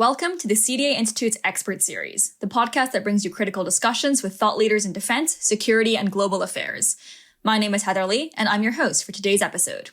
Welcome to the CDA Institute's Expert Series, the podcast that brings you critical discussions with thought leaders in defense, security, and global affairs. My name is Heather Lee, and I'm your host for today's episode.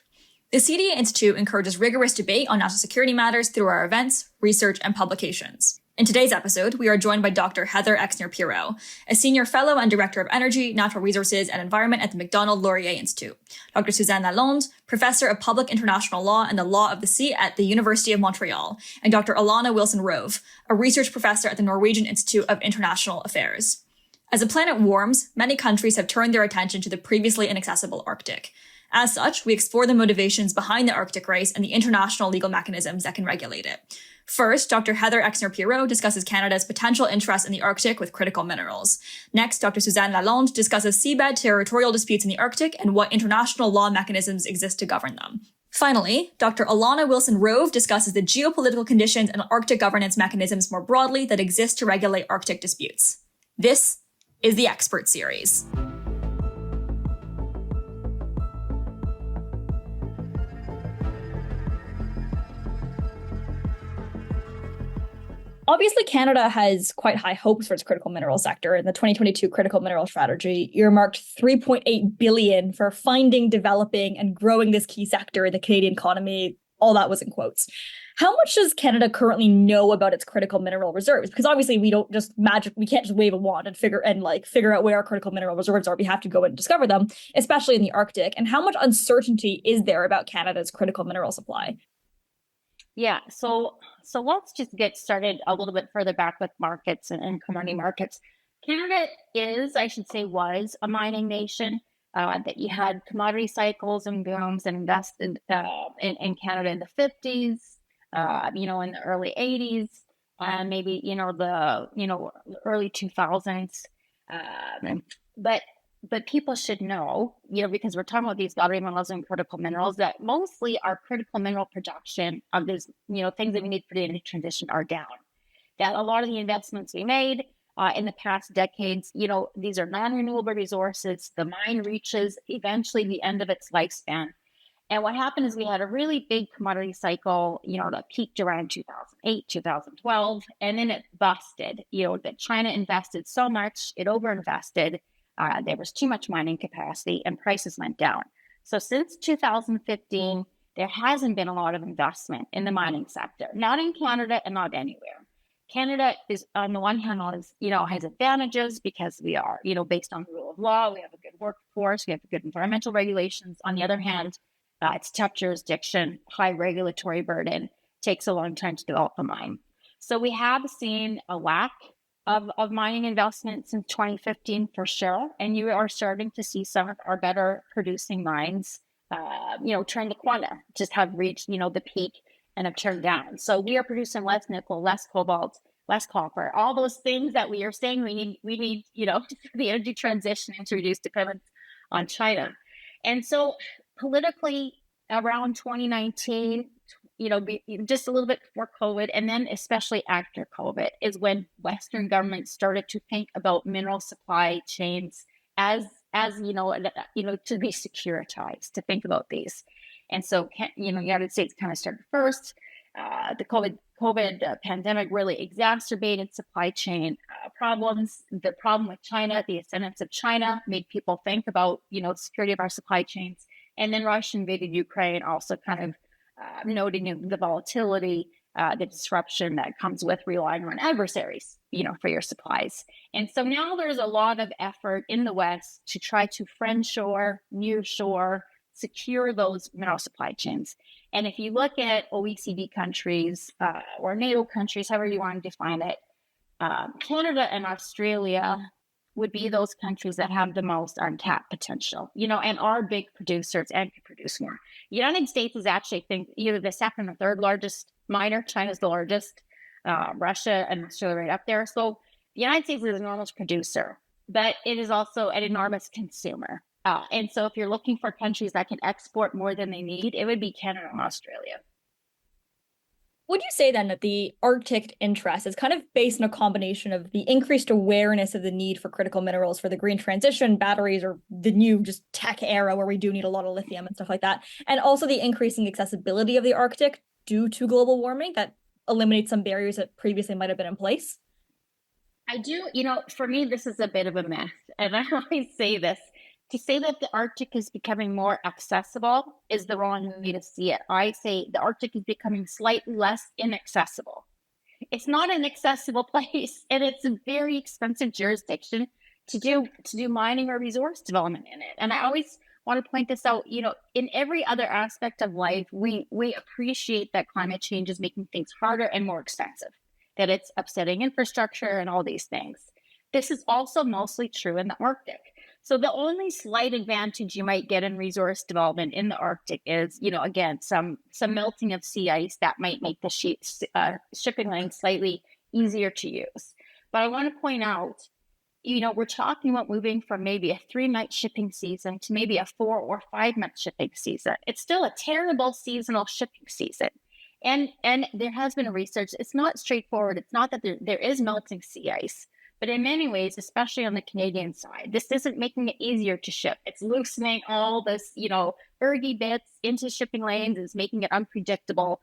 The CDA Institute encourages rigorous debate on national security matters through our events, research, and publications. In today's episode, we are joined by Dr. Heather Exner-Pirot, a senior fellow and director of energy, natural resources, and environment at the Macdonald-Laurier Institute, Dr. Suzanne Lalonde, professor of public international law and the law of the sea at the University of Montreal, and Dr. Elana Wilson Rowe, a research professor at the Norwegian Institute of International Affairs. As the planet warms, many countries have turned their attention to the previously inaccessible Arctic. As such, we explore the motivations behind the Arctic race and the international legal mechanisms that can regulate it. First, Dr. Heather Exner-Pirot discusses Canada's potential interest in the Arctic with critical minerals. Next, Dr. Suzanne Lalonde discusses seabed territorial disputes in the Arctic and what international law mechanisms exist to govern them. Finally, Dr. Elana Wilson Rowe discusses the geopolitical conditions and Arctic governance mechanisms more broadly that exist to regulate Arctic disputes. This is the Expert Series. Obviously, Canada has quite high hopes for its critical mineral sector. In the 2022 Critical Mineral Strategy, earmarked $3.8 billion for finding, developing, and growing this key sector in the Canadian economy. All that was in quotes. How much does Canada currently know about its critical mineral reserves? Because obviously we don't just we can't just wave a wand and figure out where our critical mineral reserves are. We have to go and discover them, especially in the Arctic. And how much uncertainty is there about Canada's critical mineral supply? Yeah, so let's just get started a little bit further back with markets and commodity markets. Canada was a mining nation. That you had commodity cycles and booms and invested in Canada in the 50s, in the early 80s, and maybe the early 2000s. But people should know, because we're talking about these battery minerals and critical minerals, that mostly our critical mineral production of these, things that we need for the energy transition are down. That a lot of the investments we made in the past decades, these are non-renewable resources. The mine reaches eventually the end of its lifespan. And what happened is we had a really big commodity cycle, that peaked around 2008, 2012, and then it busted. That China invested so much, it overinvested. There was too much mining capacity and prices went down. So since 2015, there hasn't been a lot of investment in the mining sector, not in Canada and not anywhere. Canada is, on the one hand, has advantages because we are, based on the rule of law, we have a good workforce, we have good environmental regulations. On the other hand, it's tough jurisdiction, high regulatory burden, takes a long time to develop a mine. So we have seen a lack of mining investment since 2015 for sure. And you are starting to see some of our better producing mines, turn the corner, just have reached, the peak and have turned down. So we are producing less nickel, less cobalt, less copper, all those things that we are saying we need, the energy transition and to reduce dependence on China. And so politically around 2019, just a little bit before COVID, and then especially after COVID, is when Western governments started to think about mineral supply chains as to be securitized, to think about these. And so, the United States kind of started first. The COVID pandemic really exacerbated supply chain problems. The problem with China, the ascendance of China, made people think about, the security of our supply chains. And then Russia invaded Ukraine, also kind of noting the volatility, the disruption that comes with relying on adversaries, for your supplies. And so now there's a lot of effort in the West to try to friendshore, nearshore, secure those mineral supply chains. And if you look at OECD countries or NATO countries, however you want to define it, Canada and Australia would be those countries that have the most untapped potential, and are big producers and can produce more. The United States is actually, either the second or third largest miner. China's the largest, Russia and Australia right up there. So the United States is an enormous producer, but it is also an enormous consumer. And so if you're looking for countries that can export more than they need, it would be Canada and Australia. Would you say then that the Arctic interest is kind of based on a combination of the increased awareness of the need for critical minerals for the green transition, batteries, or the new just tech era where we do need a lot of lithium and stuff like that, and also the increasing accessibility of the Arctic due to global warming, that eliminate some barriers that previously might have been in place? I do, for me, this is a bit of a mess. And I always say this to say that the Arctic is becoming more accessible is the wrong way to see it. I say the Arctic is becoming slightly less inaccessible. It's not an accessible place, and it's a very expensive jurisdiction to do mining or resource development in it. And I always want to point this out. In every other aspect of life, we appreciate that climate change is making things harder and more expensive, that it's upsetting infrastructure and all these things. This is also mostly true in the Arctic. So the only slight advantage you might get in resource development in the Arctic is, again, some melting of sea ice that might make the shipping lane slightly easier to use. But I want to point out, we're talking about moving from maybe a 3-month shipping season to maybe a 4 or 5-month shipping season. It's still a terrible seasonal shipping season. And there has been a research. It's not straightforward. It's not that there is melting sea ice. But in many ways, especially on the Canadian side, this isn't making it easier to ship. It's loosening all this, ergy bits into shipping lanes. It's making it unpredictable.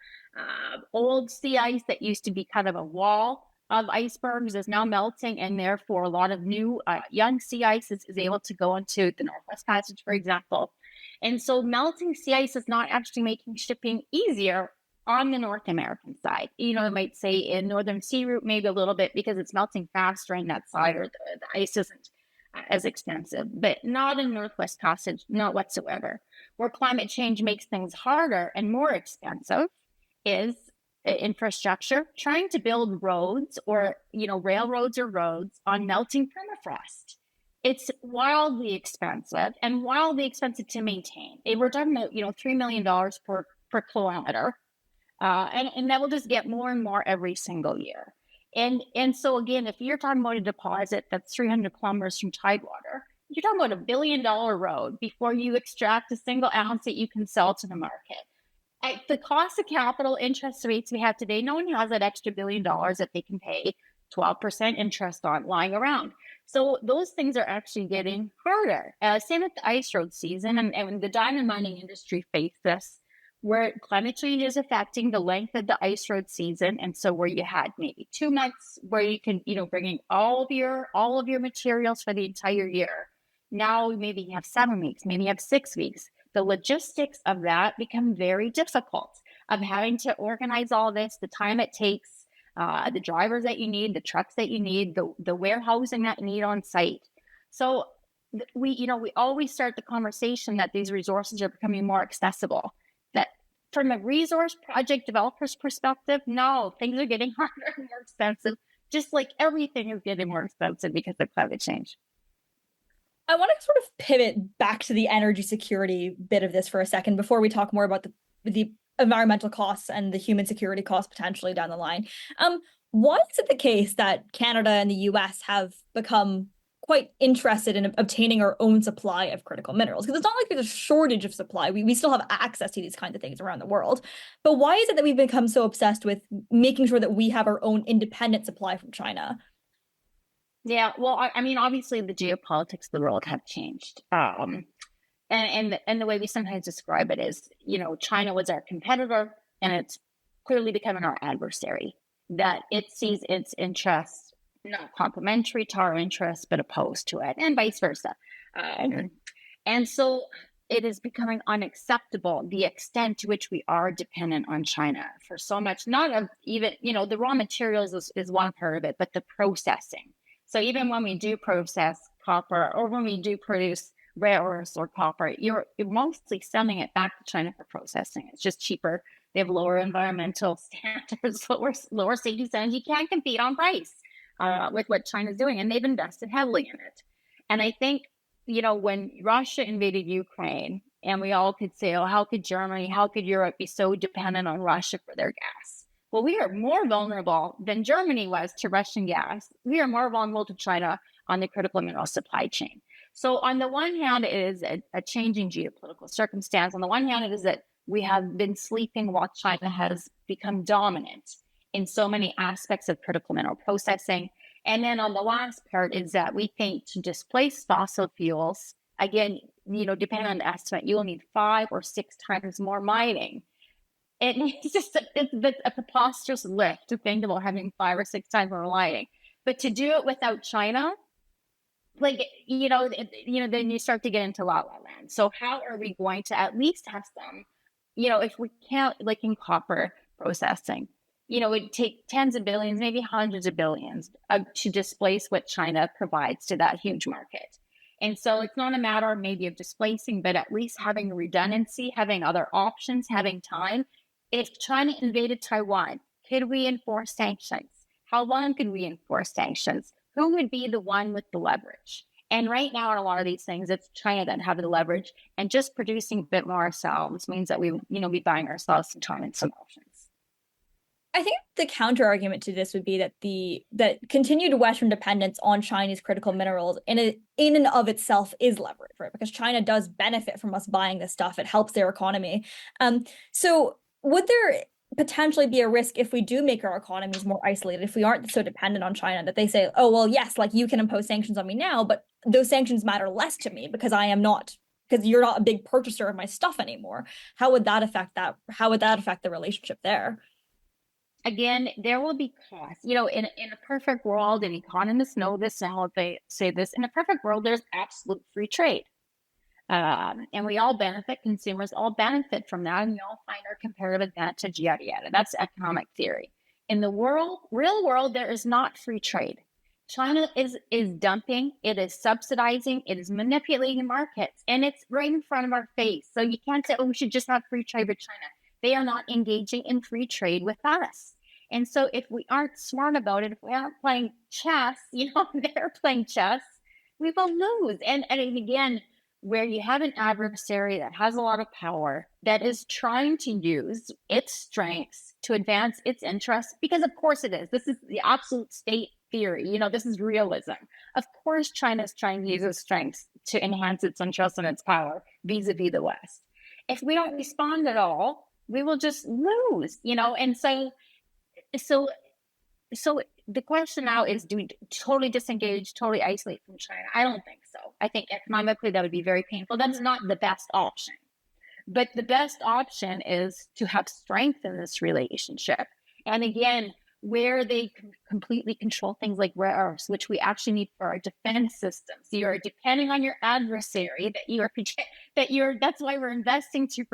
Old sea ice that used to be kind of a wall of icebergs is now melting, and therefore a lot of new young sea ice is able to go into the Northwest Passage, for example. And so melting sea ice is not actually making shipping easier on the North American side. I might say in Northern Sea Route, maybe a little bit because it's melting faster on that side, or the ice isn't as extensive, but not in Northwest Passage, not whatsoever. Where climate change makes things harder and more expensive is infrastructure, trying to build roads or, railroads or roads on melting permafrost. It's wildly expensive to maintain. We're talking about, $3 million per kilometer. And that will just get more and more every single year. And so again, if you're talking about a deposit that's 300 kilometers from Tidewater, you're talking about $1 billion road before you extract a single ounce that you can sell to the market. At the cost of capital interest rates we have today, no one has that extra $1 billion that they can pay 12% interest on lying around. So those things are actually getting harder. Same with the ice road season, and the diamond mining industry faced this, where climate change is affecting the length of the ice road season. And so where you had maybe 2 months where you can, bring in all of your materials for the entire year. Now maybe you have 7 weeks, maybe you have 6 weeks. The logistics of that become very difficult, of having to organize all this, the time it takes, the drivers that you need, the trucks that you need, the warehousing that you need on site. So we always start the conversation that these resources are becoming more accessible. That from a resource project developer's perspective, no, things are getting harder and more expensive, just like everything is getting more expensive because of climate change. I want to sort of pivot back to the energy security bit of this for a second before we talk more about the environmental costs and the human security costs potentially down the line. Why is it the case that Canada and the US have become quite interested in obtaining our own supply of critical minerals? Because it's not like there's a shortage of supply. We still have access to these kinds of things around the world. But why is it that we've become so obsessed with making sure that we have our own independent supply from China? Yeah, well, I mean, obviously the geopolitics of the world have changed. And the way we sometimes describe it is, China was our competitor and it's clearly becoming our adversary, that it sees its interests not complementary to our interests, but opposed to it, and vice versa. And so it is becoming unacceptable the extent to which we are dependent on China for so much, not of even, the raw materials is one part of it, but the processing. So even when we do process copper, or when we do produce rare earths or copper, you're mostly sending it back to China for processing. It's just cheaper. They have lower environmental standards, lower safety standards. You can't compete on price with what China's doing, and they've invested heavily in it. And I think, when Russia invaded Ukraine, and we all could say, oh, how could Germany, how could Europe be so dependent on Russia for their gas? Well, we are more vulnerable than Germany was to Russian gas. We are more vulnerable to China on the critical mineral supply chain. So on the one hand, it is a changing geopolitical circumstance. On the one hand, it is that we have been sleeping while China has become dominant in so many aspects of critical mineral processing. And then on the last part is that we think to displace fossil fuels, again, depending on the estimate, you will need 5 or 6 times more mining. it's just it's a preposterous lift to think about having 5 or 6 times more lighting. But to do it without China, like, then you start to get into la la land. So how are we going to at least have some, if we can't, like in copper processing, it'd take tens of billions, maybe hundreds of billions to displace what China provides to that huge market. And so it's not a matter maybe of displacing, but at least having redundancy, having other options, having time. If China invaded Taiwan, could we enforce sanctions? How long could we enforce sanctions? Who would be the one with the leverage? And right now, in a lot of these things, it's China that have the leverage, and just producing a bit more ourselves means that we, be buying ourselves some time and some options. I think the counter argument to this would be that that continued Western dependence on Chinese critical minerals in and of itself is leverage, right? Because China does benefit from us buying this stuff; it helps their economy. So would there potentially be a risk if we do make our economies more isolated, if we aren't so dependent on China, that they say, oh, well, yes, like you can impose sanctions on me now, but those sanctions matter less to me because because you're not a big purchaser of my stuff anymore. How would that affect that? How would that affect the relationship there? Again, there will be costs. In a perfect world, and economists know this and how they say this, in a perfect world, there's absolute free trade. And we all benefit, consumers all benefit from that, and we all find our comparative advantage, yada, yada. That's economic theory. In the real world, there is not free trade. China is dumping, it is subsidizing, it is manipulating markets, and it's right in front of our face. So you can't say, oh, we should just have free trade with China. They are not engaging in free trade with us. And so if we aren't smart about it, if we aren't playing chess, they're playing chess, we will lose. And again, where you have an adversary that has a lot of power, that is trying to use its strengths to advance its interests, because of course it is. This is the absolute state theory. This is realism. Of course, China is trying to use its strengths to enhance its interests and its power vis-a-vis the West. If we don't respond at all, we will just lose, and so the question now is, do we totally disengage, totally isolate from China? I don't think so. I think economically that would be very painful. That is not the best option. But the best option is to have strength in this relationship. And again, where they completely control things like rare earths, which we actually need for our defense systems. You're depending on your adversary, that's why we're investing 2%,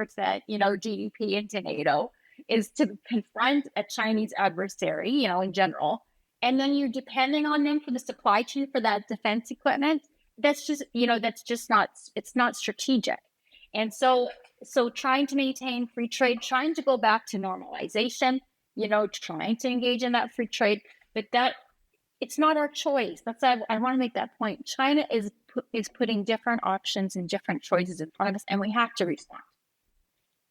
GDP into NATO, is to confront a Chinese adversary, in general. And then you're depending on them for the supply chain for that defense equipment. That's just, it's not strategic. And so trying to maintain free trade, trying to go back to normalization, trying to engage in that free trade, but it's not our choice. I want to make that point. China is putting different options and different choices in front of us, and we have to respond.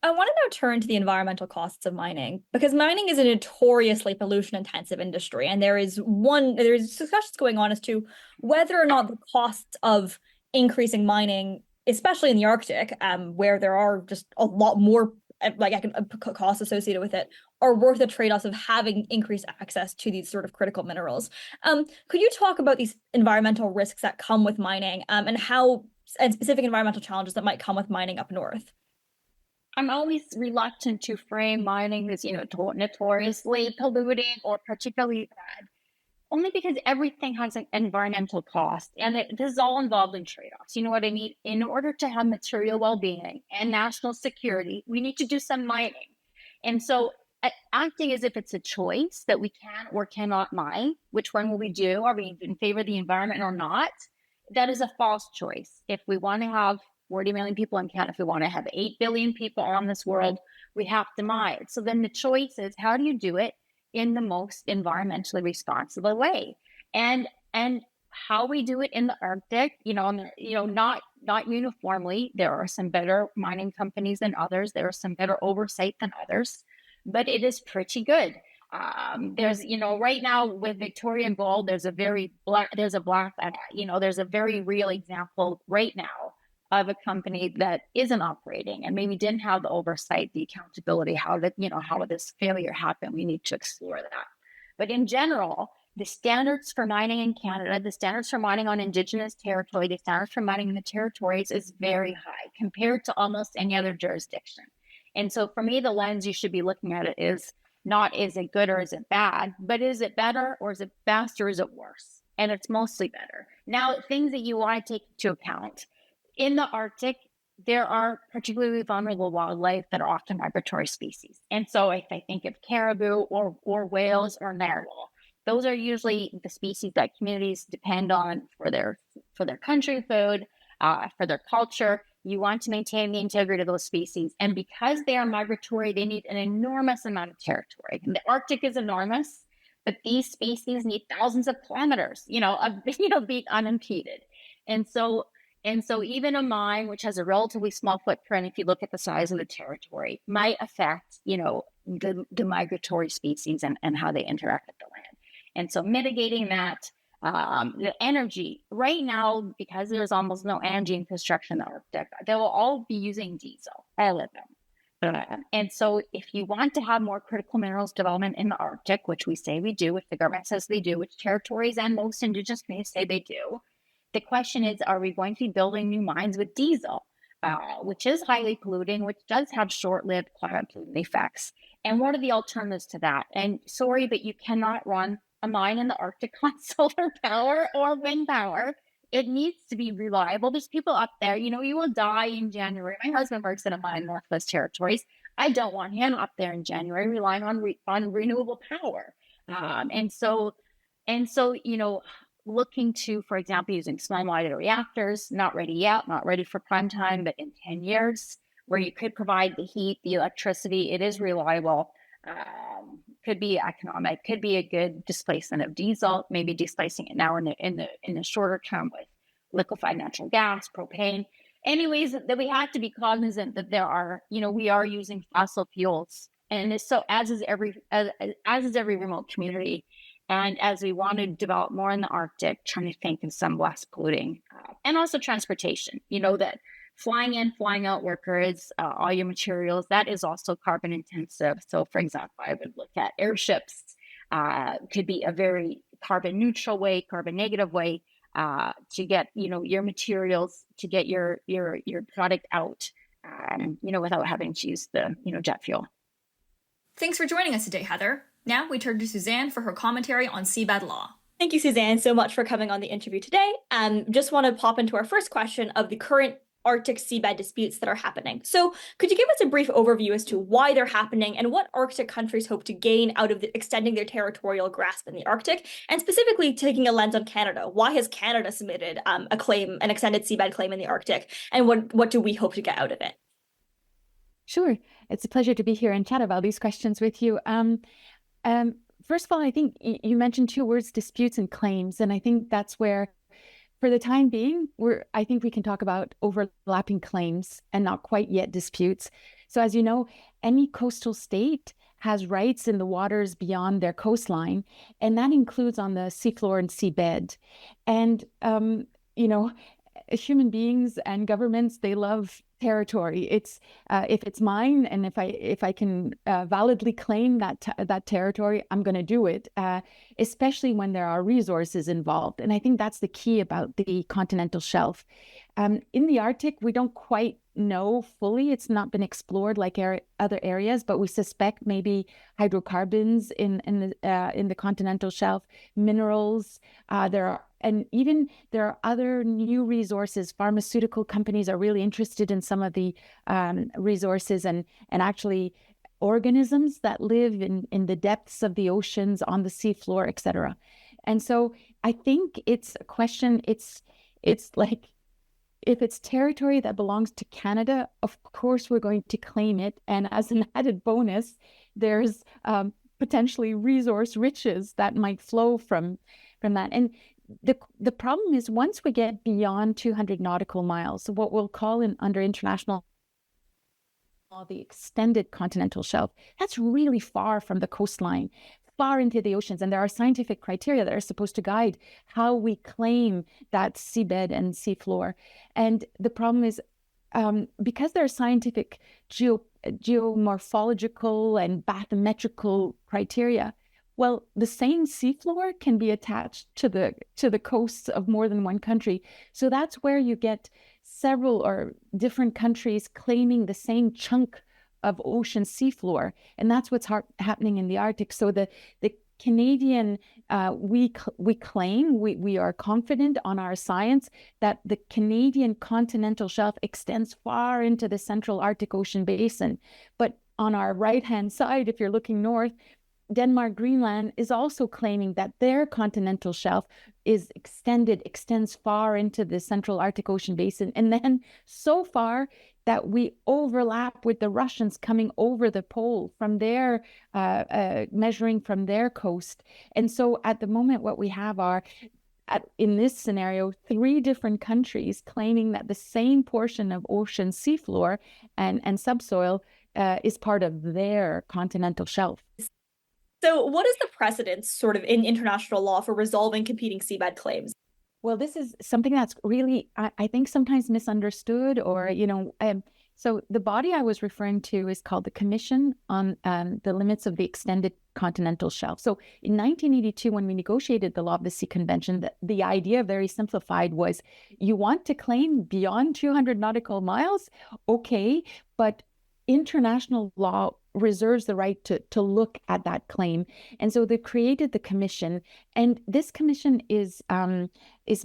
I want to now turn to the environmental costs of mining, because mining is a notoriously pollution-intensive industry, and there's discussions going on as to whether or not the costs of increasing mining, especially in the Arctic, where there are just a lot more costs associated with it, are worth the trade-offs of having increased access to these sort of critical minerals. Could you talk about these environmental risks that come with mining, and specific environmental challenges that might come with mining up north? I'm always reluctant to frame mining as, notoriously polluting or particularly bad, only because everything has an environmental cost, and this is all involved in trade-offs. You know what I mean? In order to have material well-being and national security, we need to do some mining. And so acting as if it's a choice that we can or cannot mine, which one will we do? Are we in favor of the environment or not? That is a false choice. If we want to have 40 million people in Canada, if we want to have 8 billion people on this world, we have to mine. So then the choice is, how do you do it in the most environmentally responsible way? And how we do it in the Arctic, not uniformly. There are some better mining companies than others. There are some better oversight than others, but it is pretty good. There's, right now with Victoria Gold, there's a very real example right now of a company that isn't operating and maybe didn't have the oversight, the accountability, how this failure happened. We need to explore that. But in general, the standards for mining in Canada, the standards for mining on Indigenous territory, the standards for mining in the territories is very high compared to almost any other jurisdiction. And so for me, the lens you should be looking at it is not is it good or is it bad, but is it better or is it best or is it worse? And it's mostly better. Now, things that you want to take into account in the Arctic, there are particularly vulnerable wildlife that are often migratory species. And so if I think of caribou or whales or narwhal, those are usually the species that communities depend on for their country food, for their culture. You want to maintain the integrity of those species. And because they are migratory, they need an enormous amount of territory. And the Arctic is enormous, but these species need thousands of kilometers, of being unimpeded. And so even a mine, which has a relatively small footprint, if you look at the size of the territory, might affect, the migratory species and how they interact with the land. And so mitigating that, the energy right now, because there's almost no energy infrastructure in the Arctic, they will all be using diesel, all of them. And so if you want to have more critical minerals development in the Arctic, which we say we do, which the government says they do, which territories and most Indigenous communities say they do, the question is, are we going to be building new mines with diesel, which is highly polluting, which does have short-lived climate polluting effects? And what are the alternatives to that? And sorry, but you cannot run a mine in the Arctic on solar power or wind power. It needs to be reliable. There's people up there, you will die in January. My husband works in a mine in Northwest Territories. I don't want him up there in January relying on renewable power. And so, looking to, for example, using small modular reactors, not ready yet, not ready for prime time, but in 10 years, where you could provide the heat, the electricity, it is reliable, could be economic, could be a good displacement of diesel, maybe displacing it now in the shorter term with liquefied natural gas, propane. Anyways, that we have to be cognizant that there are, we are using fossil fuels, and so as is every remote community. And as we want to develop more in the Arctic, trying to think of some less polluting, and also transportation, that flying in, flying out workers, all your materials, that is also carbon intensive. So for example, I would look at airships, could be a very carbon neutral way, carbon negative way, to get, your materials, to get your product out, without having to use the, jet fuel. Thanks for joining us today, Heather. Now we turn to Suzanne for her commentary on seabed law. Thank you, Suzanne, so much for coming on the interview today. Just want to pop into our first question of the current Arctic seabed disputes that are happening. So could you give us a brief overview as to why they're happening and what Arctic countries hope to gain out of extending their territorial grasp in the Arctic? And specifically taking a lens on Canada, why has Canada submitted an extended seabed claim in the Arctic? And what do we hope to get out of it? Sure. It's a pleasure to be here and chat about these questions with you. First of all, I think you mentioned two words, disputes and claims. And I think that's where, for the time being, I think we can talk about overlapping claims and not quite yet disputes. So as you know, any coastal state has rights in the waters beyond their coastline, and that includes on the seafloor and seabed. And, human beings and governments, they love territory. It's if it's mine, and if I can validly claim that territory, I'm going to do it. Especially when there are resources involved, and I think that's the key about the continental shelf. In the Arctic, we don't quite know fully. It's not been explored like other areas, but we suspect maybe hydrocarbons in the continental shelf, minerals. There are other new resources. Pharmaceutical companies are really interested in some of the resources and actually organisms that live in the depths of the oceans, on the seafloor, etc. And so I think it's a question. It's like, if it's territory that belongs to Canada, of course we're going to claim it. And as an added bonus, there's potentially resource riches that might flow from that. And the problem is, once we get beyond 200 nautical miles, what we'll call under international law the extended continental shelf, that's really far from the coastline, far into the oceans. And there are scientific criteria that are supposed to guide how we claim that seabed and seafloor. And the problem is, because there are scientific geomorphological and bathymetrical criteria, well, the same seafloor can be attached to the coasts of more than one country. So that's where you get several or different countries claiming the same chunk of ocean seafloor. And that's what's happening in the Arctic. So the Canadian, we claim, we are confident on our science that the Canadian continental shelf extends far into the central Arctic Ocean basin. But on our right-hand side, if you're looking north, Denmark, Greenland is also claiming that their continental shelf extends far into the central Arctic Ocean basin. And then so far that we overlap with the Russians coming over the pole from their, measuring from their coast. And so at the moment, what we have are, in this scenario, 3 different countries claiming that the same portion of ocean seafloor and subsoil is part of their continental shelf. So what is the precedence sort of in international law for resolving competing seabed claims? Well, this is something that's really, I think, sometimes misunderstood, or, so the body I was referring to is called the Commission on the Limits of the Extended Continental Shelf. So in 1982, when we negotiated the Law of the Sea Convention, the idea, very simplified, was you want to claim beyond 200 nautical miles? Okay, but international law reserves the right to look at that claim. And so they created the commission, and this commission is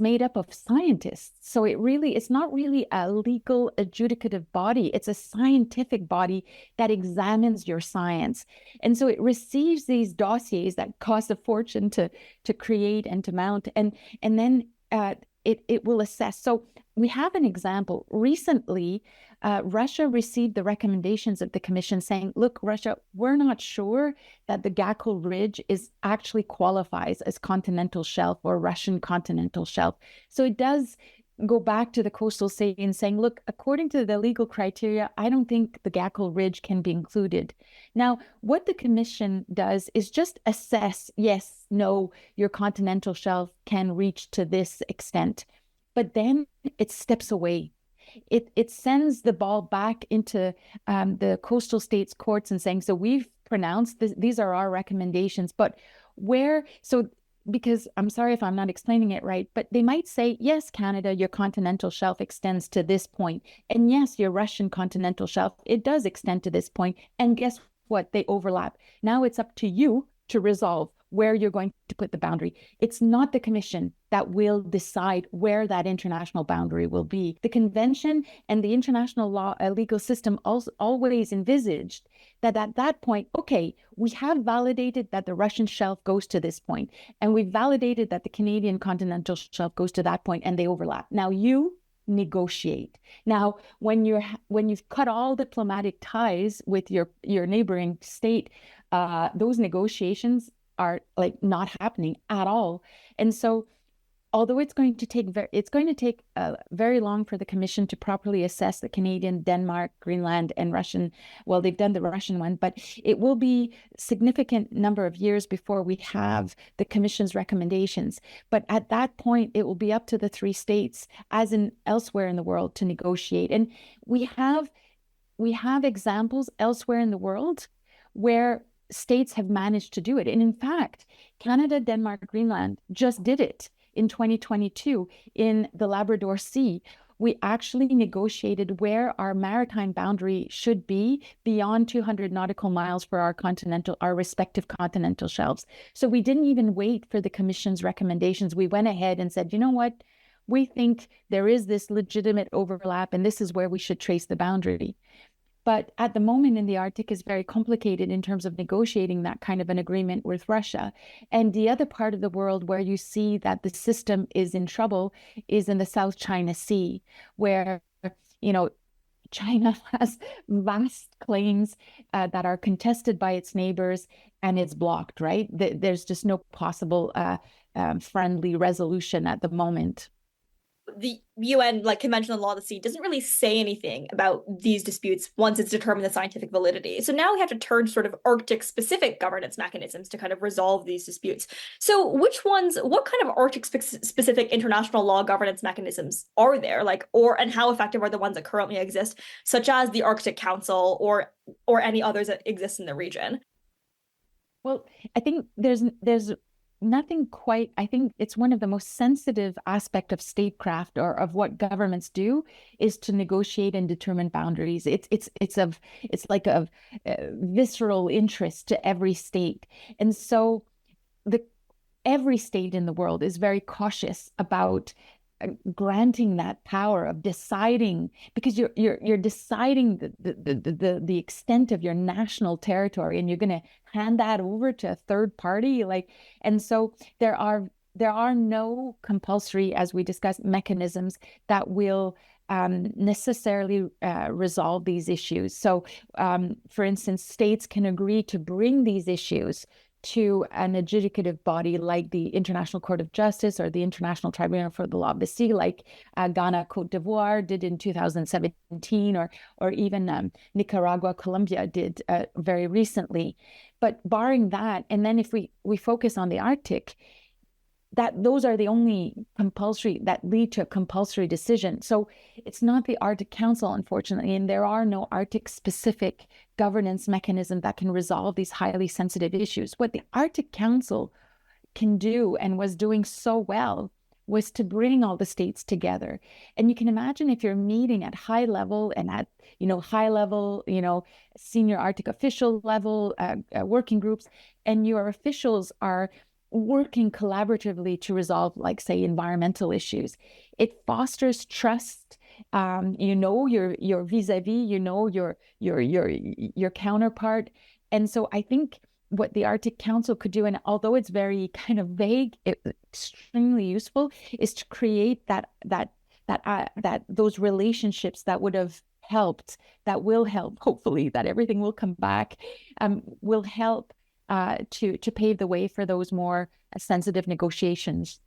made up of scientists. So it's not really a legal adjudicative body. It's a scientific body that examines your science. And so it receives these dossiers that cost a fortune to create and to mount, and then it will assess. So we have an example. Recently, Russia received the recommendations of the commission saying, look, Russia, we're not sure that the Gakkel Ridge actually qualifies as continental shelf or Russian continental shelf. So it does go back to the coastal state and saying, look, according to the legal criteria, I don't think the Gakkel Ridge can be included. Now, what the commission does is just assess, yes, no, your continental shelf can reach to this extent. But then it steps away. It sends the ball back into the coastal states courts and saying, so we've pronounced this, these are our recommendations, but because I'm sorry if I'm not explaining it right, but they might say, yes, Canada, your continental shelf extends to this point. And yes, your Russian continental shelf, it does extend to this point. And guess what? They overlap. Now it's up to you to resolve where you're going to put the boundary. It's not the commission that will decide where that international boundary will be. The convention and the international law, legal system always envisaged that at that point, okay, we have validated that the Russian shelf goes to this point, and we've validated that the Canadian continental shelf goes to that point, and they overlap. Now you negotiate. Now, when you've cut all diplomatic ties with your neighboring state, those negotiations are like not happening at all. And so although it's going to take very long for the commission to properly assess the Canadian, Denmark, Greenland, and Russian, well, they've done the Russian one, but it will be significant number of years before we have the commission's recommendations. But at that point, it will be up to the 3 states, as in elsewhere in the world, to negotiate. And we have examples elsewhere in the world where states have managed to do it. And in fact, Canada, Denmark, Greenland just did it in 2022 in the Labrador Sea. We actually negotiated where our maritime boundary should be beyond 200 nautical miles for our respective continental shelves. So we didn't even wait for the commission's recommendations. We went ahead and said, you know what? We think there is this legitimate overlap, and this is where we should trace the boundary. But at the moment in the Arctic is very complicated in terms of negotiating that kind of an agreement with Russia. And the other part of the world where you see that the system is in trouble is in the South China Sea, where, China has vast claims that are contested by its neighbors, and it's blocked, right? There's just no possible friendly resolution at the moment. The UN, Convention on the Law of the Sea, doesn't really say anything about these disputes once it's determined the scientific validity. So now we have to turn to sort of Arctic-specific governance mechanisms to kind of resolve these disputes. So what kind of Arctic-specific international law governance mechanisms are there? And how effective are the ones that currently exist, such as the Arctic Council or any others that exist in the region? Well, I think there's nothing quite, I think it's one of the most sensitive aspect of statecraft or of what governments do is to negotiate and determine boundaries. It's like of visceral interest to every state. And so every state in the world is very cautious about granting that power of deciding, because you're deciding the extent of your national territory, and you're going to hand that over to a third party, like. And so there are no compulsory, as we discussed, mechanisms that will necessarily resolve these issues. So for instance, states can agree to bring these issues to an adjudicative body like the International Court of Justice or the International Tribunal for the Law of the Sea, like Ghana, Cote d'Ivoire did in 2017, or even Nicaragua, Colombia did very recently. But barring that, and then if we focus on the Arctic, those are the only compulsory that lead to a compulsory decision. So it's not the Arctic Council, unfortunately, and there are no Arctic specific governance mechanism that can resolve these highly sensitive issues. What the Arctic Council can do, and was doing so well, was to bring all the states together. And you can imagine if you're meeting at high level and at high level, senior Arctic official level, working groups, and your officials are working collaboratively to resolve, like, say, environmental issues. It fosters trust. Your vis-a-vis, your counterpart. And so I think what the Arctic Council could do, and although it's very kind of vague, it's extremely useful, is to create those relationships that would have helped, that will help, hopefully, that everything will come back, will help to pave the way for those more sensitive negotiations.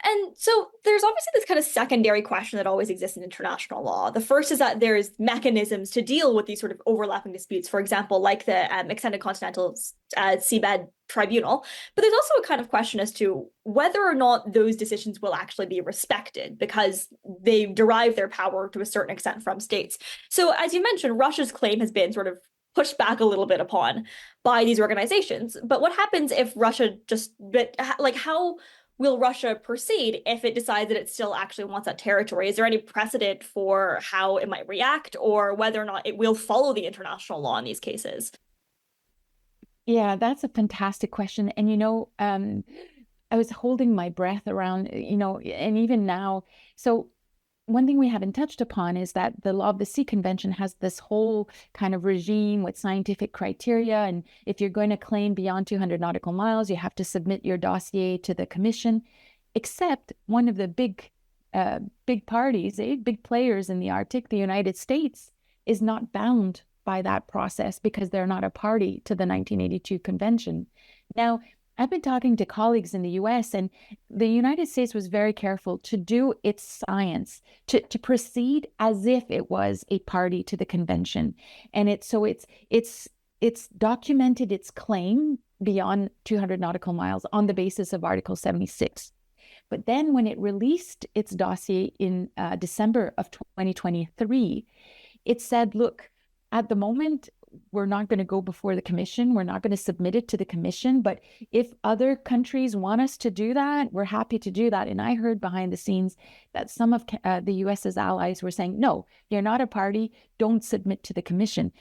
And so there's obviously this kind of secondary question that always exists in international law. The first is that there's mechanisms to deal with these sort of overlapping disputes, for example, like the Extended Continental Seabed Tribunal. But there's also a kind of question as to whether or not those decisions will actually be respected, because they derive their power to a certain extent from states. So as you mentioned, Russia's claim has been sort of pushed back a little bit upon by these organizations. But what happens if Russia how will Russia proceed if it decides that it still actually wants that territory? Is there any precedent for how it might react, or whether or not it will follow the international law in these cases? Yeah, that's a fantastic question. And, I was holding my breath around, and even now. So one thing we haven't touched upon is that the Law of the Sea Convention has this whole kind of regime with scientific criteria. And if you're going to claim beyond 200 nautical miles, you have to submit your dossier to the Commission. Except one of the big parties, big players in the Arctic, the United States, is not bound by that process because they're not a party to the 1982 convention. Now, I've been talking to colleagues in the US, and the United States was very careful to do its science, to proceed as if it was a party to the convention. And it's documented its claim beyond 200 nautical miles on the basis of Article 76. But then when it released its dossier in December of 2023, it said, look, at the moment, we're not going to go before the Commission. We're not going to submit it to the Commission. But if other countries want us to do that, we're happy to do that. And I heard behind the scenes that some of the US's allies were saying, no, you're not a party. Don't submit to the Commission.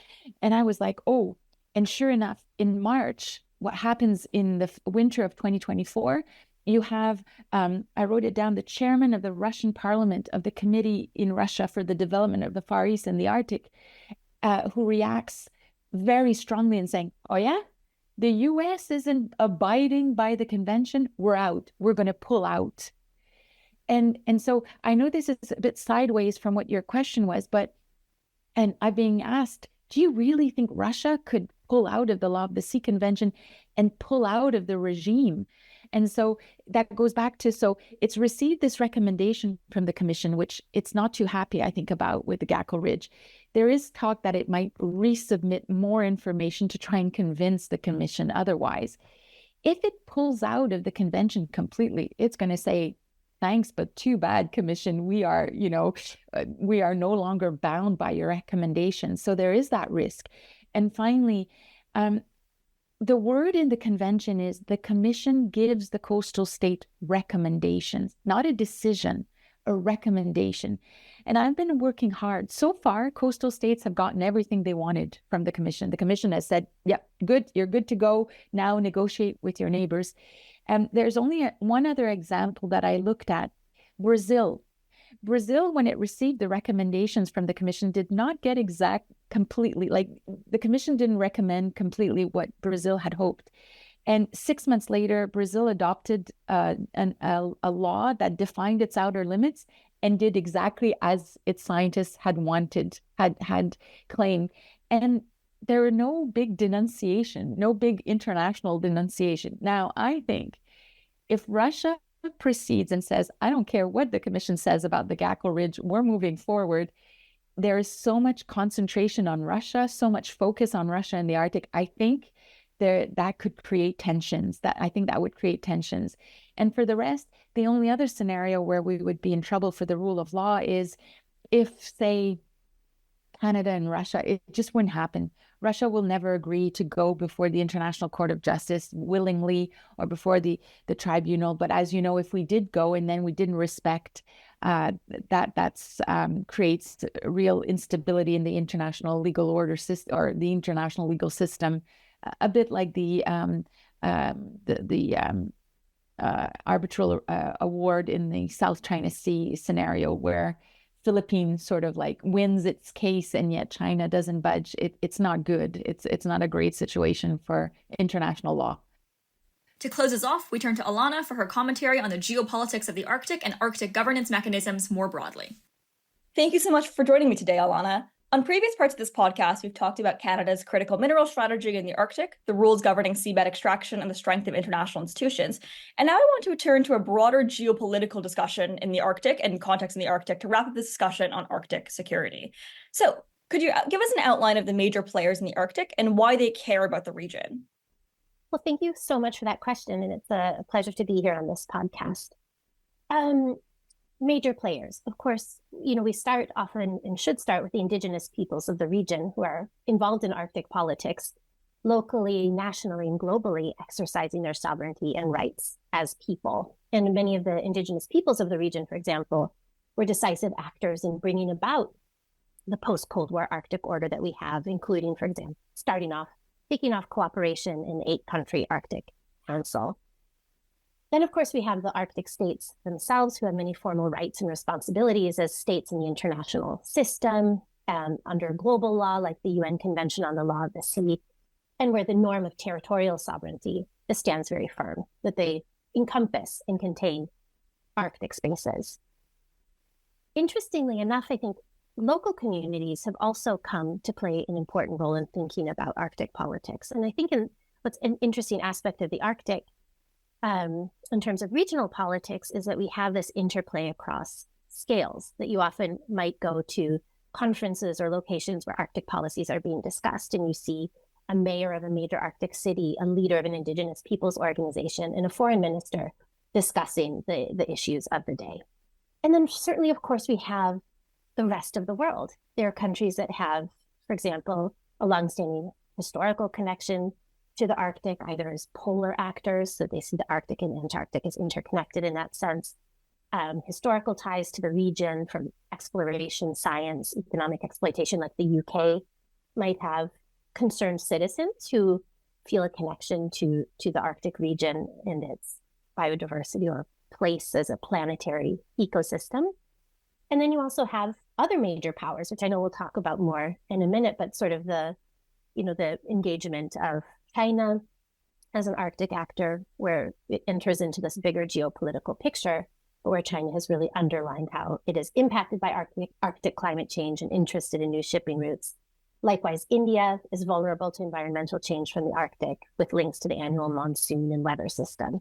And I was like, oh, and sure enough, in March, what happens in the winter of 2024, you have, I wrote it down, the chairman of the Russian parliament of the Committee in Russia for the Development of the Far East and the Arctic, who reacts very strongly and saying, oh yeah, the US isn't abiding by the convention, we're out, we're going to pull out. And so I know this is a bit sideways from what your question was, and I'm being asked, do you really think Russia could pull out of the Law of the Sea Convention and pull out of the regime? And so that goes back to, so it's received this recommendation from the Commission, which it's not too happy, I think, about with the Gackel Ridge. There is talk that it might resubmit more information to try and convince the Commission otherwise. If it pulls out of the convention completely, it's going to say, thanks, but too bad, Commission. We are no longer bound by your recommendations. So there is that risk. And finally, the word in the convention is the commission gives the coastal state recommendations, not a decision, a recommendation. And I've been working hard. So far, coastal states have gotten everything they wanted from the commission. The commission has said, yep, good, you're good to go. Now negotiate with your neighbors. There's only one other example that I looked at, Brazil. Brazil, when it received the recommendations from the commission, did not get completely, like the commission didn't recommend completely what Brazil had hoped. And 6 months later, Brazil adopted a law that defined its outer limits and did exactly as its scientists had wanted, had claimed. And there were no big denunciation, no big international denunciation. Now, I think if Russia proceeds and says, I don't care what the commission says about the Gackel Ridge, we're moving forward, there is so much concentration on Russia, so much focus on Russia in the Arctic. I think that could create tensions. I think that would create tensions. And for the rest, the only other scenario where we would be in trouble for the rule of law is if, say, Canada and Russia, it just wouldn't happen. Russia will never agree to go before the International Court of Justice willingly or before the tribunal. But as you know, if we did go and then we didn't respect that's creates real instability in the international legal order system or the international legal system, a bit like the arbitral award in the South China Sea scenario, where Philippines sort of like wins its case and yet China doesn't budge. It's not good. It's not a great situation for international law. To close us off, we turn to Elana for her commentary on the geopolitics of the Arctic and Arctic governance mechanisms more broadly. Thank you so much for joining me today, Elana. On previous parts of this podcast, we've talked about Canada's critical mineral strategy in the Arctic, the rules governing seabed extraction, and the strength of international institutions. And now I want to turn to a broader geopolitical discussion in the Arctic and context in the Arctic to wrap up this discussion on Arctic security. So could you give us an outline of the major players in the Arctic and why they care about the region? Well, thank you so much for that question. And it's a pleasure to be here on this podcast. Major players, of course, we start often and should start with the Indigenous peoples of the region who are involved in Arctic politics, locally, nationally, and globally, exercising their sovereignty and rights as people. And many of the Indigenous peoples of the region, for example, were decisive actors in bringing about the post-Cold War Arctic order that we have, including, for example, kicking off cooperation in the 8-country Arctic Council. Then, of course, we have the Arctic states themselves who have many formal rights and responsibilities as states in the international system, under global law like the UN Convention on the Law of the Sea, and where the norm of territorial sovereignty stands very firm, that they encompass and contain Arctic spaces. Interestingly enough, I think local communities have also come to play an important role in thinking about Arctic politics. And I think what's an interesting aspect of the Arctic in terms of regional politics is that we have this interplay across scales, that you often might go to conferences or locations where Arctic policies are being discussed, and you see a mayor of a major Arctic city, a leader of an Indigenous peoples organization, and a foreign minister discussing the issues of the day. And then certainly, of course, we have the rest of the world. There are countries that have, for example, a longstanding historical connection to the Arctic, either as polar actors, so they see the Arctic and Antarctic as interconnected in that sense, historical ties to the region from exploration, science, economic exploitation, like the UK might have concerned citizens who feel a connection to the Arctic region and its biodiversity or place as a planetary ecosystem. And then you also have other major powers, which I know we'll talk about more in a minute, but sort of the engagement of China as an Arctic actor, where it enters into this bigger geopolitical picture, but where China has really underlined how it is impacted by Arctic climate change and interested in new shipping routes. Likewise, India is vulnerable to environmental change from the Arctic, with links to the annual monsoon and weather system.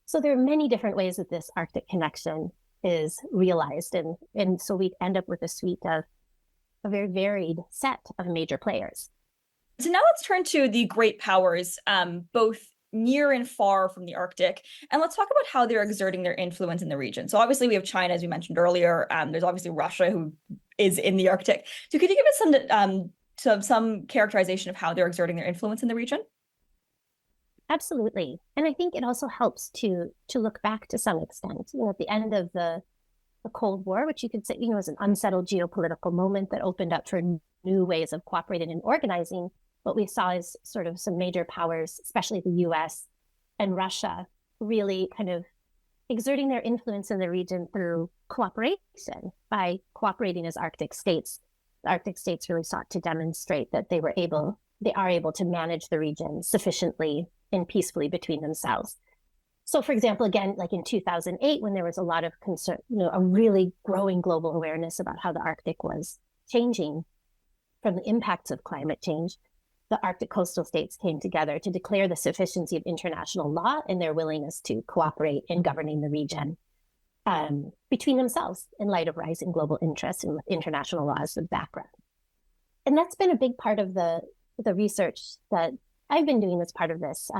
So there are many different ways that this Arctic connection is realized. And so we end up with a suite of a very varied set of major players. So now let's turn to the great powers, both near and far from the Arctic. And let's talk about how they're exerting their influence in the region. So obviously we have China, as we mentioned earlier. There's obviously Russia, who is in the Arctic. So could you give us some characterization of how they're exerting their influence in the region? Absolutely. And I think it also helps to look back to some extent. At the end of the Cold War, which you could say, was an unsettled geopolitical moment that opened up for new ways of cooperating and organizing, what we saw is sort of some major powers, especially the US and Russia, really kind of exerting their influence in the region through cooperation. By cooperating as Arctic states, the Arctic states really sought to demonstrate that they are able to manage the region sufficiently and peacefully between themselves. So, for example, again, like in 2008, when there was a lot of concern, a really growing global awareness about how the Arctic was changing from the impacts of climate change, the Arctic coastal states came together to declare the sufficiency of international law and their willingness to cooperate in governing the region between themselves in light of rising global interest in international law as the background. And that's been a big part of the research that I've been doing as part of this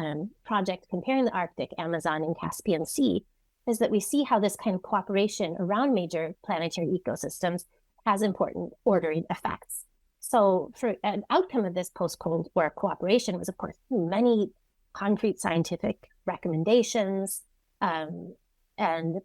project comparing the Arctic, Amazon, and Caspian Sea, is that we see how this kind of cooperation around major planetary ecosystems has important ordering effects. So for an outcome of this post-Cold War cooperation was, of course, many concrete scientific recommendations and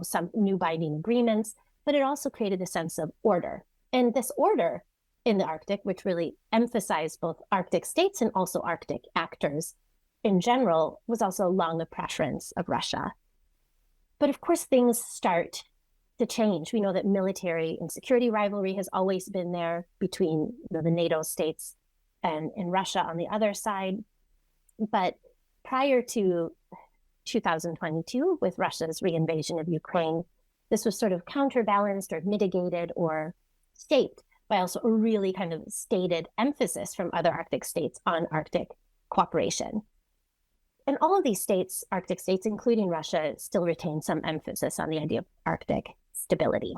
some new binding agreements, but it also created a sense of order. And this order in the Arctic, which really emphasized both Arctic states and also Arctic actors in general, was also along the preference of Russia. But of course, things start to change. We know that military and security rivalry has always been there between the NATO states and Russia on the other side. But prior to 2022, with Russia's reinvasion of Ukraine, this was sort of counterbalanced or mitigated or shaped by also a really kind of stated emphasis from other Arctic states on Arctic cooperation. And all of these states, Arctic states, including Russia, still retain some emphasis on the idea of Arctic stability.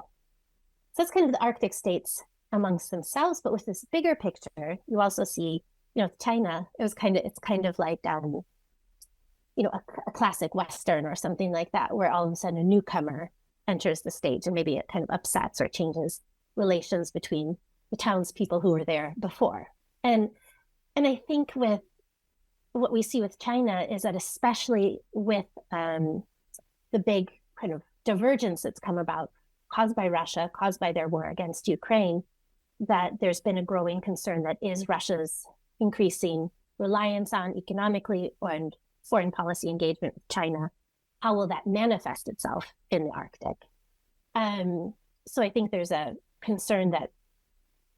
So that's kind of the Arctic states amongst themselves. But with this bigger picture, you also see, China, it's kind of like, a classic Western or something like that, where all of a sudden a newcomer enters the stage and maybe it kind of upsets or changes relations between the townspeople who were there before. And I think with what we see with China is that, especially with the big kind of divergence that's come about caused by Russia, caused by their war against Ukraine, that there's been a growing concern that is Russia's increasing reliance on economically and foreign policy engagement with China. How will that manifest itself in the Arctic? So I think there's a concern that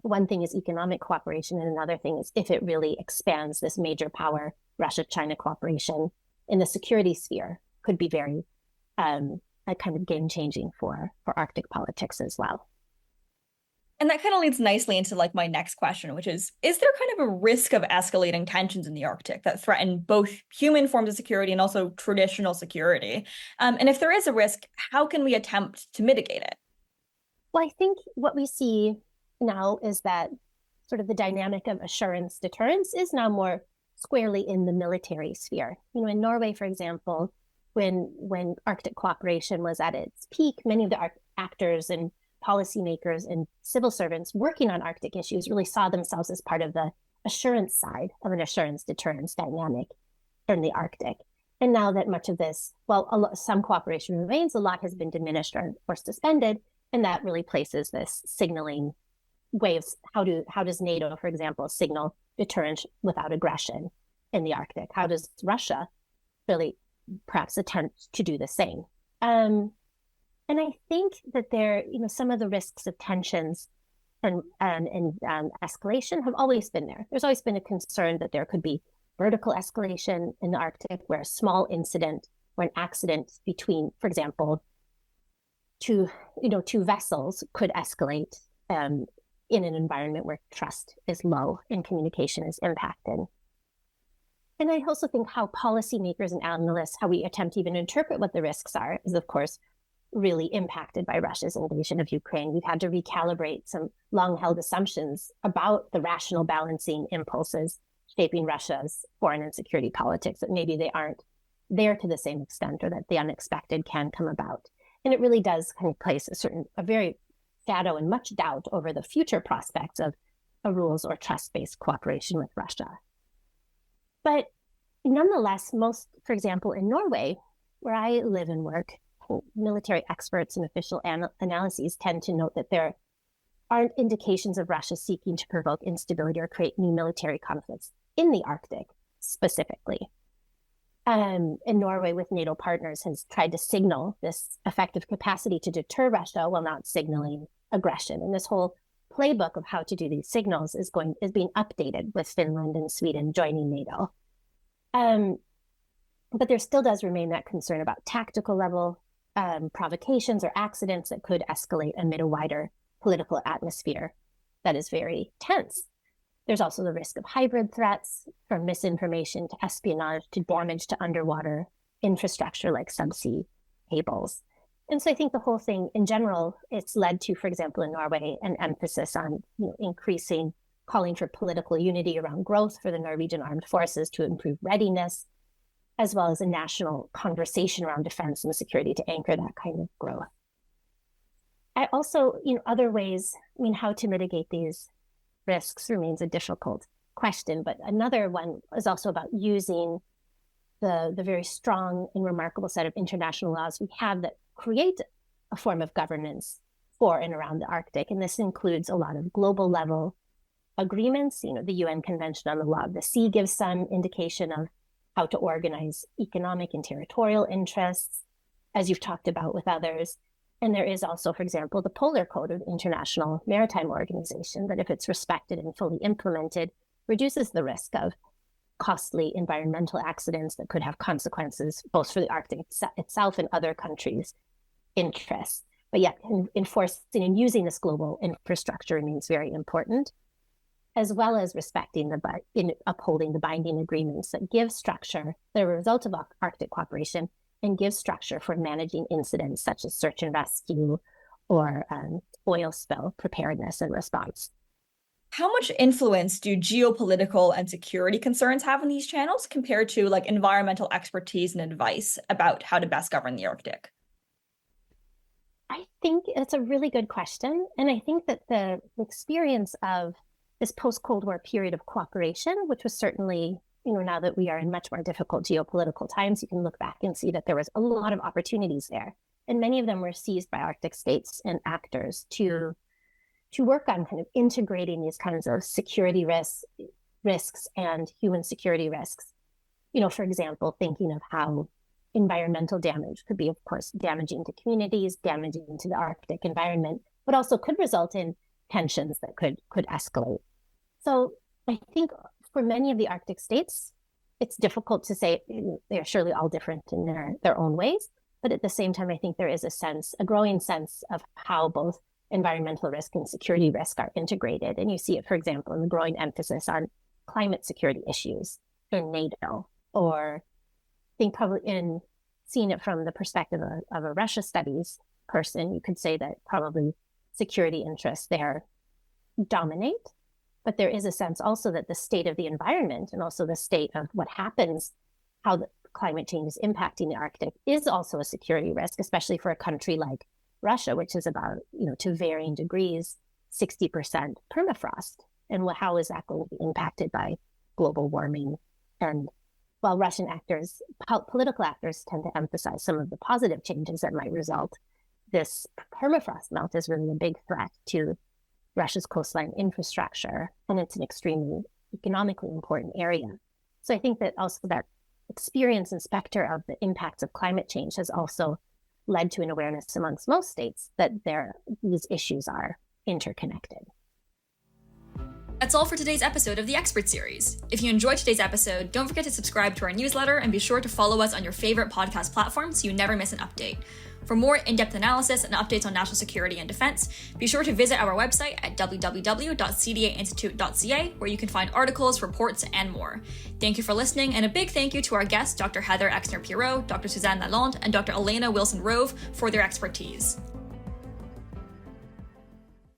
one thing is economic cooperation and another thing is if it really expands this major power, Russia-China cooperation in the security sphere could be very kind of game-changing for Arctic politics as well. And that kind of leads nicely into my next question, which is there kind of a risk of escalating tensions in the Arctic that threaten both human forms of security and also traditional security? And if there is a risk, how can we attempt to mitigate it? Well, I think what we see now is that sort of the dynamic of assurance deterrence is now more squarely in the military sphere. In Norway, for example, when Arctic cooperation was at its peak, many of the actors and policymakers and civil servants working on Arctic issues really saw themselves as part of the assurance side of an assurance deterrence dynamic in the Arctic. And now that much of this, some cooperation remains, a lot has been diminished or suspended. And that really places this signaling waves. How does NATO, for example, signal deterrence without aggression in the Arctic? How does Russia really perhaps attempt to do the same? And I think that there, some of the risks of tensions and escalation have always been there. There's always been a concern that there could be vertical escalation in the Arctic, where a small incident or an accident between, for example, two vessels could escalate in an environment where trust is low and communication is impacted. And I also think how policymakers and analysts, how we attempt to even interpret what the risks are, is of course really impacted by Russia's invasion of Ukraine. We've had to recalibrate some long-held assumptions about the rational balancing impulses shaping Russia's foreign and security politics, that maybe they aren't there to the same extent, or that the unexpected can come about. And it really does kind of place a very shadow and much doubt over the future prospects of a rules or trust-based cooperation with Russia. But, nonetheless, most, for example, in Norway, where I live and work, military experts and official analyses tend to note that there aren't indications of Russia seeking to provoke instability or create new military conflicts in the Arctic specifically. And Norway, with NATO partners, has tried to signal this effective capacity to deter Russia while not signaling aggression. And this whole playbook of how to do these signals is being updated with Finland and Sweden joining NATO. But there still does remain that concern about tactical level provocations or accidents that could escalate amid a wider political atmosphere that is very tense. There's also the risk of hybrid threats, from misinformation to espionage to damage to underwater infrastructure like subsea cables. And so I think the whole thing in general, it's led to, for example, in Norway, an emphasis on increasing, calling for political unity around growth for the Norwegian armed forces to improve readiness, as well as a national conversation around defense and security to anchor that kind of growth. I also, other ways, how to mitigate these risks remains a difficult question, but another one is also about using the very strong and remarkable set of international laws we have that create a form of governance for and around the Arctic. And this includes a lot of global level agreements. The UN Convention on the Law of the Sea gives some indication of how to organize economic and territorial interests, as you've talked about with others. And there is also, for example, the Polar Code of the International Maritime Organization that, if it's respected and fully implemented, reduces the risk of costly environmental accidents that could have consequences both for the Arctic itself and other countries' interests. But yet, enforcing and using this global infrastructure remains very important, as well as respecting upholding the binding agreements that give structure, that are a result of Arctic cooperation, and give structure for managing incidents such as search and rescue or oil spill preparedness and response. How much influence do geopolitical and security concerns have in these channels compared to environmental expertise and advice about how to best govern the Arctic? I think it's a really good question. And I think that the experience of this post-Cold War period of cooperation, which was certainly, now that we are in much more difficult geopolitical times, you can look back and see that there was a lot of opportunities there. And many of them were seized by Arctic states and actors to work on kind of integrating these kinds of security risks and human security risks. For example, thinking of how environmental damage could be, of course, damaging to communities, damaging to the Arctic environment, but also could result in tensions that could escalate. So I think for many of the Arctic states, it's difficult to say. They're surely all different in their own ways, but at the same time, I think there is a growing sense of how both environmental risk and security risk are integrated. And you see it, for example, in the growing emphasis on climate security issues in NATO, or I think probably in seeing it from the perspective of a Russia studies person, you could say that probably security interests there dominate. But there is a sense also that the state of the environment and also the state of what happens, how the climate change is impacting the Arctic, is also a security risk, especially for a country like Russia, which is about, to varying degrees, 60% permafrost. And how is that going to be impacted by global warming? And while Russian political actors tend to emphasize some of the positive changes that might result, this permafrost melt is really a big threat to Russia's coastline infrastructure, and it's an extremely economically important area. So I think that also that experience and specter of the impacts of climate change has also led to an awareness amongst most states that these issues are interconnected. That's all for today's episode of the Expert Series. If you enjoyed today's episode, don't forget to subscribe to our newsletter and be sure to follow us on your favorite podcast platform so you never miss an update. For more in-depth analysis and updates on national security and defense, be sure to visit our website at www.cdainstitute.ca, where you can find articles, reports, and more. Thank you for listening, and a big thank you to our guests, Dr. Heather Exner-Pirot, Dr. Suzanne Lalonde, and Dr. Elana Wilson Rowe for their expertise.